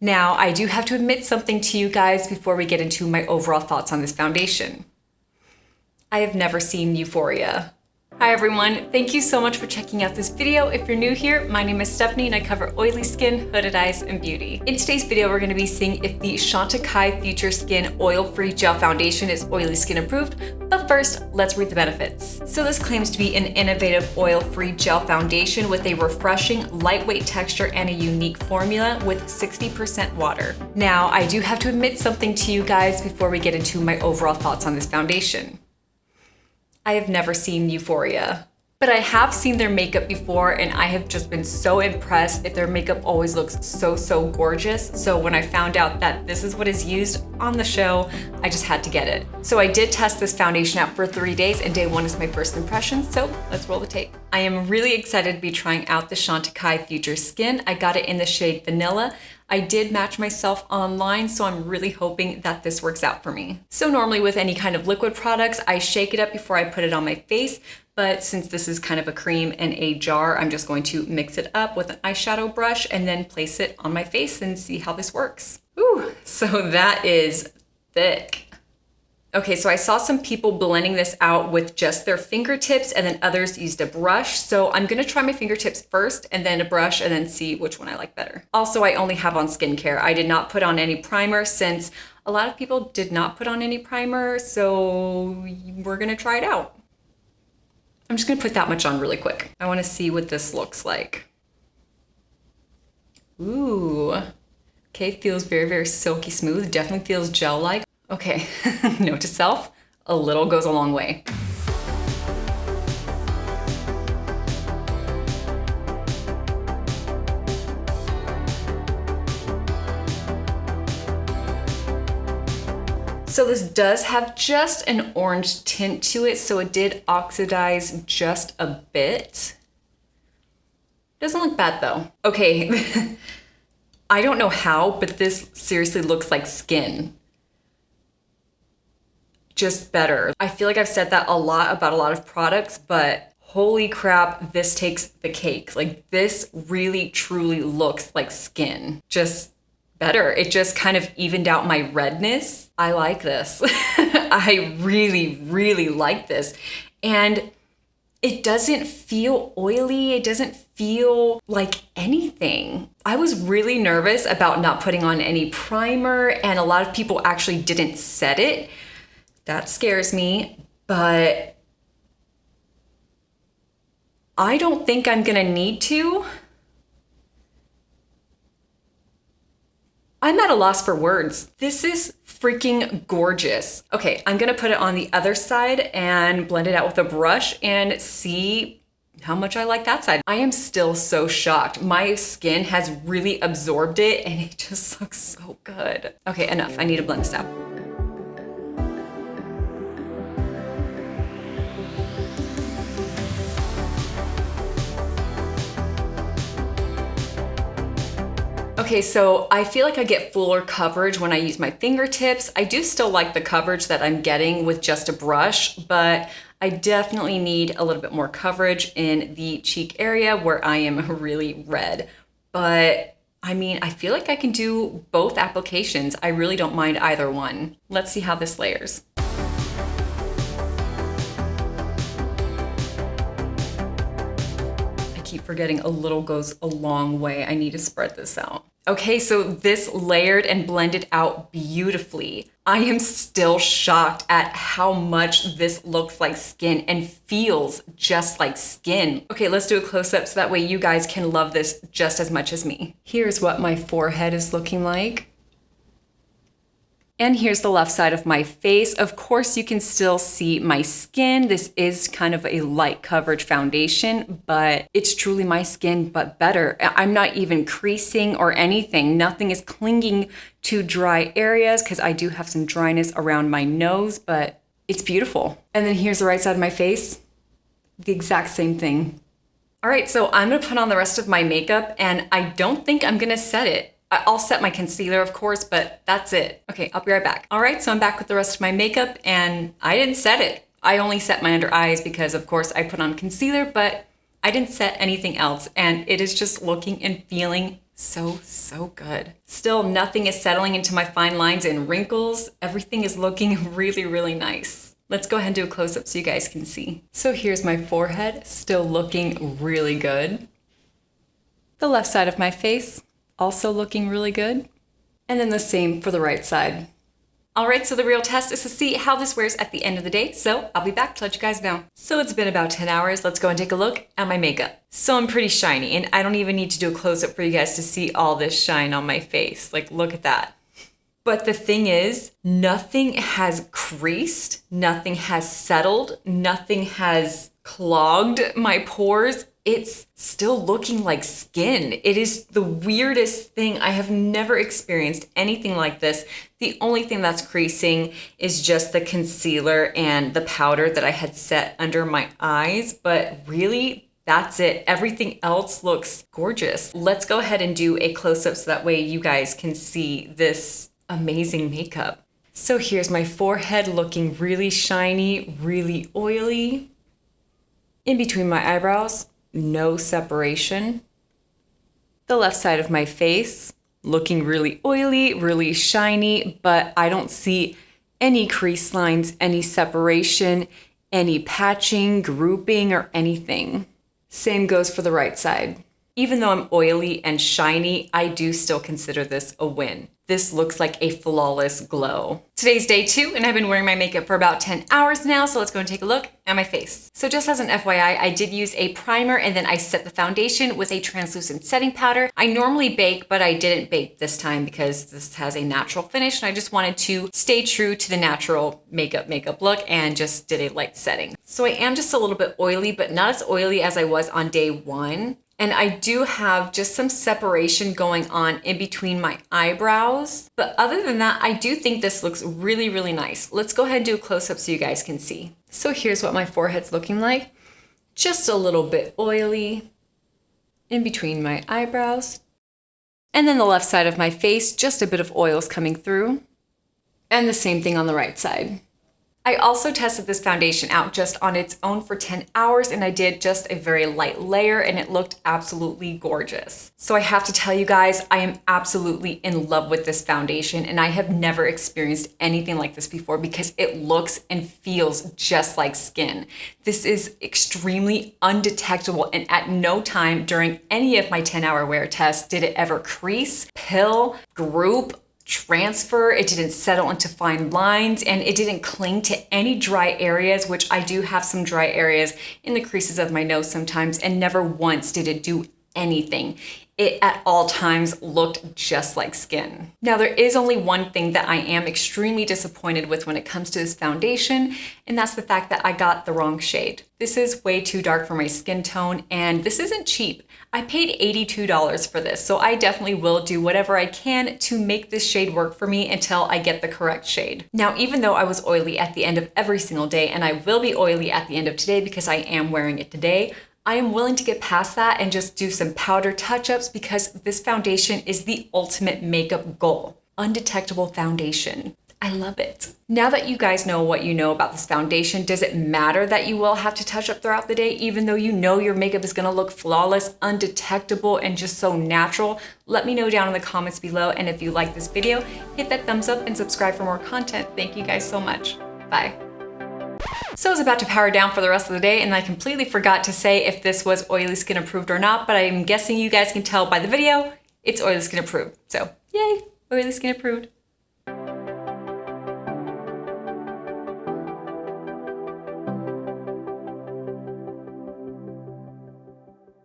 Now, I do have to admit something to you guys before we get into my overall thoughts on this foundation. I have never seen Euphoria. Hi everyone, thank you so much for checking out this video. If you're new here, my name is Stephanie and I cover oily skin, hooded eyes, and beauty. In today's video, we're gonna be seeing if the Chantecaille Future Skin Oil-Free Gel Foundation is oily skin approved, but first, let's read the benefits. So this claims to be an innovative oil-free gel foundation with a refreshing, lightweight texture and a unique formula with 60% water. Now, I do have to admit something to you guys before we get into my overall thoughts on this foundation. I have never seen Euphoria, but I have seen their makeup before and I have just been so impressed. Their makeup always looks so gorgeous. So when I found out that this is what is used on the show, I just had to get it. So I did test this foundation out for 3 days and day 1 is my first impression. So let's roll the tape. I am really excited to be trying out the Chantecaille Future Skin. I got it in the shade Vanilla. I did match myself online, so I'm really hoping that this works out for me. So normally with any kind of liquid products, I shake it up before I put it on my face, but since this is kind of a cream in a jar, I'm just going to mix it up with an eyeshadow brush and then place it on my face and see how this works. Ooh, so that is thick. Okay, so I saw some people blending this out with just their fingertips and then others used a brush. So I'm gonna try my fingertips first and then a brush and then see which one I like better. Also, I only have on skincare. I did not put on any primer since a lot of people did not put on any primer. So we're gonna try it out. I'm just gonna put that much on really quick. I wanna see what this looks like. Ooh, okay, feels very silky smooth. Definitely feels gel-like. Okay, note to self, a little goes a long way. So this does have just an orange tint to it, so it did oxidize just a bit. Doesn't look bad though. Okay, I don't know how, but this seriously looks like skin. Just better. I feel like I've said that a lot about a lot of products, but holy crap, this takes the cake. Like this really truly looks like skin. Just better. It just kind of evened out my redness. I like this. I really like this. And it doesn't feel oily. It doesn't feel like anything. I was really nervous about not putting on any primer, and a lot of people actually didn't set it. That scares me, but I don't think I'm gonna need to. I'm at a loss for words. This is freaking gorgeous. Okay, I'm gonna put it on the other side and blend it out with a brush and see how much I like that side. I am still so shocked. My skin has really absorbed it and it just looks so good. Okay, enough. I need to blend this out. Okay, so I feel like I get fuller coverage when I use my fingertips. I do still like the coverage that I'm getting with just a brush, but I definitely need a little bit more coverage in the cheek area where I am really red. But I mean, I feel like I can do both applications. I really don't mind either one. Let's see how this layers. Keep forgetting a little goes a long way. I need to spread this out. Okay, so this layered and blended out beautifully. I am still shocked at how much this looks like skin and feels just like skin. Okay, let's do a close-up so that way you guys can love this just as much as me. Here's what my forehead is looking like. And here's the left side of my face. Of course, you can still see my skin. This is kind of a light coverage foundation, but it's truly my skin, but better. I'm not even creasing or anything. Nothing is clinging to dry areas because I do have some dryness around my nose, but it's beautiful. And then here's the right side of my face. The exact same thing. All right, so I'm gonna put on the rest of my makeup and I don't think I'm gonna set it. I'll set my concealer, of course, but that's it. Okay, I'll be right back. All right, so I'm back with the rest of my makeup and I didn't set it. I only set my under eyes because, of course, I put on concealer, but I didn't set anything else. And it is just looking and feeling So good. Still, nothing is settling into my fine lines and wrinkles. Everything is looking really nice. Let's go ahead and do a close-up so you guys can see. So here's my forehead, still looking really good. The left side of my face, also looking really good. And then the same for the right side. All right, so the real test is to see how this wears at the end of the day, so I'll be back to let you guys know. So it's been about 10 hours. Let's go and take a look at my makeup. So I'm pretty shiny, and I don't even need to do a close-up for you guys to see all this shine on my face. Like, look at that. But the thing is, nothing has creased, nothing has settled, nothing has clogged my pores. It's still looking like skin. It is the weirdest thing. I have never experienced anything like this. The only thing that's creasing is just the concealer and the powder that I had set under my eyes, but really, that's it. Everything else looks gorgeous. Let's go ahead and do a close-up so that way you guys can see this amazing makeup. So here's my forehead looking really shiny, really oily. In between my eyebrows, no separation. The left side of my face looking really oily, really shiny, but I don't see any crease lines, any separation, any patching, grouping, or anything. Same goes for the right side. Even though I'm oily and shiny, I do still consider this a win. This looks like a flawless glow. Today's day 2, and I've been wearing my makeup for about 10 hours now, so let's go and take a look at my face. So just as an FYI, I did use a primer and then I set the foundation with a translucent setting powder. I normally bake, but I didn't bake this time because this has a natural finish, and I just wanted to stay true to the natural makeup look and just did a light setting. So I am just a little bit oily, but not as oily as I was on day 1. And I do have just some separation going on in between my eyebrows. But other than that, I do think this looks really nice. Let's go ahead and do a close-up so you guys can see. So here's what my forehead's looking like. Just a little bit oily in between my eyebrows. And then the left side of my face, just a bit of oils coming through. And the same thing on the right side. I also tested this foundation out just on its own for 10 hours, and I did just a very light layer, and it looked absolutely gorgeous. So I have to tell you guys, I am absolutely in love with this foundation, and I have never experienced anything like this before because it looks and feels just like skin. This is extremely undetectable, and at no time during any of my 10-hour wear tests did it ever crease, pill, group, transfer. It didn't settle into fine lines, and it didn't cling to any dry areas, which I do have some dry areas in the creases of my nose sometimes, and never once did it do anything. It at all times looked just like skin. Now, there is only one thing that I am extremely disappointed with when it comes to this foundation, and that's the fact that I got the wrong shade. This is way too dark for my skin tone, and this isn't cheap. I paid $82 for this, so I definitely will do whatever I can to make this shade work for me until I get the correct shade. Now, even though I was oily at the end of every single day, and I will be oily at the end of today because I am wearing it today, I am willing to get past that and just do some powder touch-ups because this foundation is the ultimate makeup goal. Undetectable foundation. I love it. Now that you guys know what you know about this foundation, does it matter that you will have to touch up throughout the day even though you know your makeup is gonna look flawless, undetectable, and just so natural? Let me know down in the comments below, and if you like this video, hit that thumbs up and subscribe for more content. Thank you guys so much. Bye. So I was about to power down for the rest of the day, and I completely forgot to say if this was oily skin approved or not, but I'm guessing you guys can tell by the video, it's oily skin approved. So yay, oily skin approved.